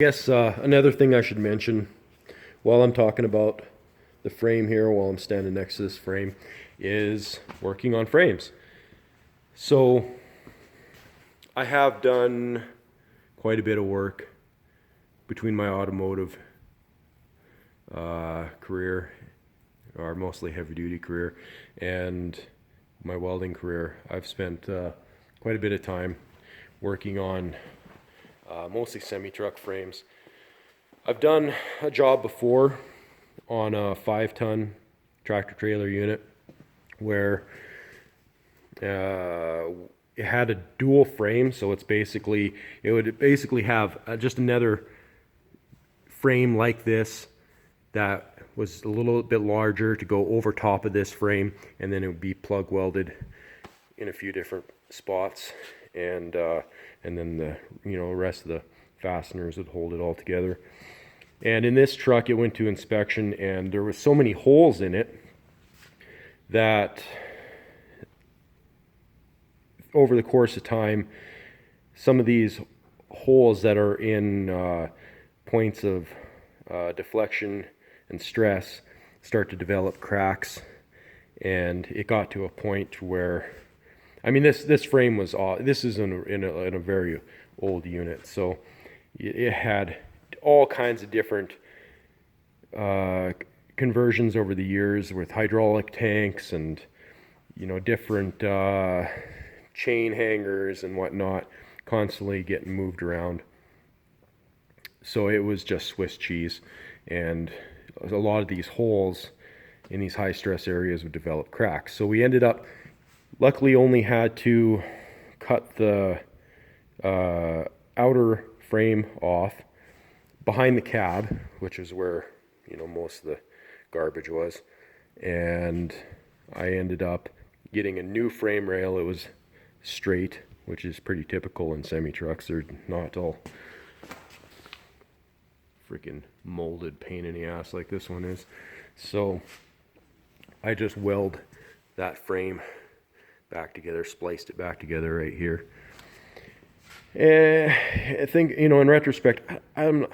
I guess another thing I should mention while I'm talking about the frame here, while I'm standing next to this frame, is working on frames. So I have done quite a bit of work between my automotive career, or mostly heavy duty career, and my welding career. I've spent quite a bit of time working on mostly semi-truck frames. I've done a job before on a 5-ton tractor trailer unit where it had a dual frame, so it would basically have just another frame like this that was a little bit larger to go over top of this frame, and then it would be plug welded in a few different spots, and then the rest of the fasteners would hold it all together. And in this truck, it went to inspection, and there was so many holes in it that over the course of time, some of these holes that are in points of deflection and stress start to develop cracks, and it got to a point where, I mean, this frame was this is in a very old unit, so it had all kinds of different conversions over the years with hydraulic tanks and different chain hangers and whatnot, constantly getting moved around. So it was just Swiss cheese, and a lot of these holes in these high stress areas would develop cracks. So we ended up, luckily only had to cut the outer frame off behind the cab, which is where most of the garbage was, and I ended up getting a new frame rail. It was straight, which is pretty typical in semi trucks. They're not all freaking molded pain in the ass like this one is. So I just weld that frame back together, spliced it back together right here. And I think, in retrospect, I don't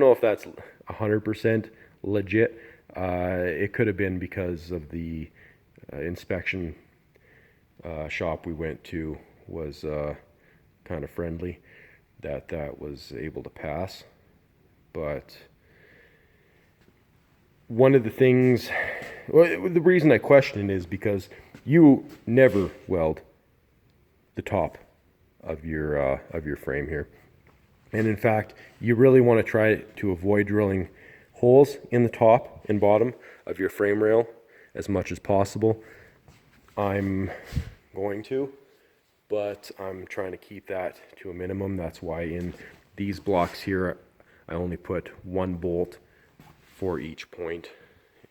know if that's 100% legit. It could have been because of the inspection shop we went to was kind of friendly, that was able to pass. But one of the things, well, the reason I question it is because you never weld the top of your frame here, and in fact, you really want to try to avoid drilling holes in the top and bottom of your frame rail as much as possible. I'm going to, but I'm trying to keep that to a minimum. That's why in these blocks here, I only put one bolt for each point,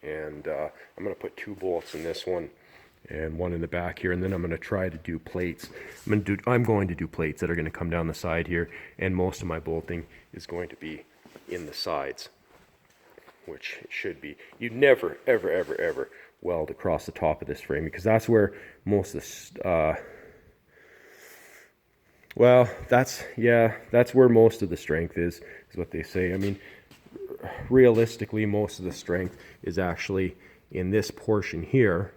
and I'm going to put 2 bolts in this one and 1 in the back here, and then I'm going to try to do plates. I'm going to do plates that are going to come down the side here, and most of my bolting is going to be in the sides, which it should be. You never, ever, ever, ever weld across the top of this frame, because that's where most of the that's where most of the strength is what they say. I mean, realistically, most of the strength is actually in this portion here,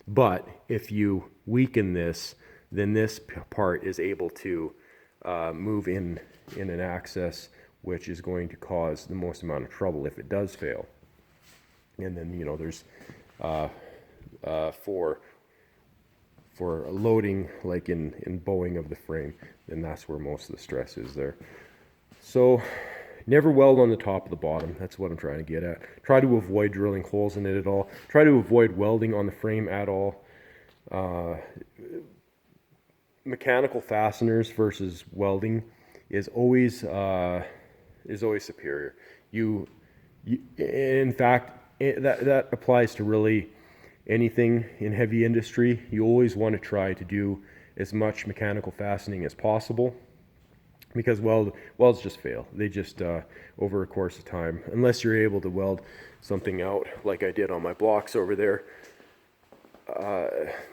but if you weaken this, then this part is able to move in an axis, which is going to cause the most amount of trouble if it does fail. And then there's for loading, like in bowing of the frame, then that's where most of the stress is there. So never weld on the top of the bottom. That's what I'm trying to get at. Try to avoid drilling holes in it at all. Try to avoid welding on the frame at all. Mechanical fasteners versus welding is always superior. In fact, that applies to really anything in heavy industry. You always want to try to do as much mechanical fastening as possible, because welds just fail. They just over a course of time, unless you're able to weld something out like I did on my blocks over there,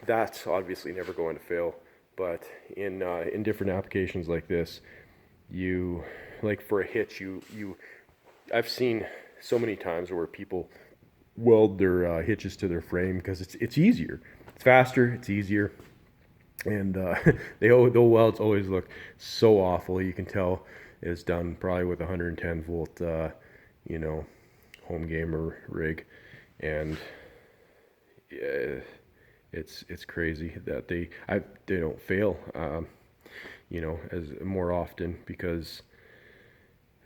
that's obviously never going to fail. But in different applications like this, you like for a hitch, I've seen so many times where people weld their hitches to their frame because it's easier, it's faster, it's easier, and the welds always look so awful. You can tell it's done probably with a 110 volt, you know, home gamer rig, and yeah, it's crazy that they don't fail, you know, as more often because,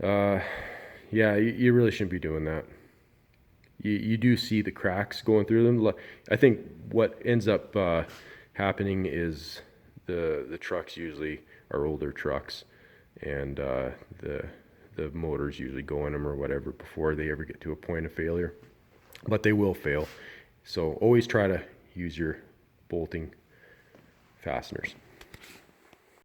yeah, you really shouldn't be doing that. You do see the cracks going through them. I think what ends up happening is the trucks usually are older trucks, and the motors usually go in them or whatever before they ever get to a point of failure. But they will fail. So always try to use your bolting fasteners.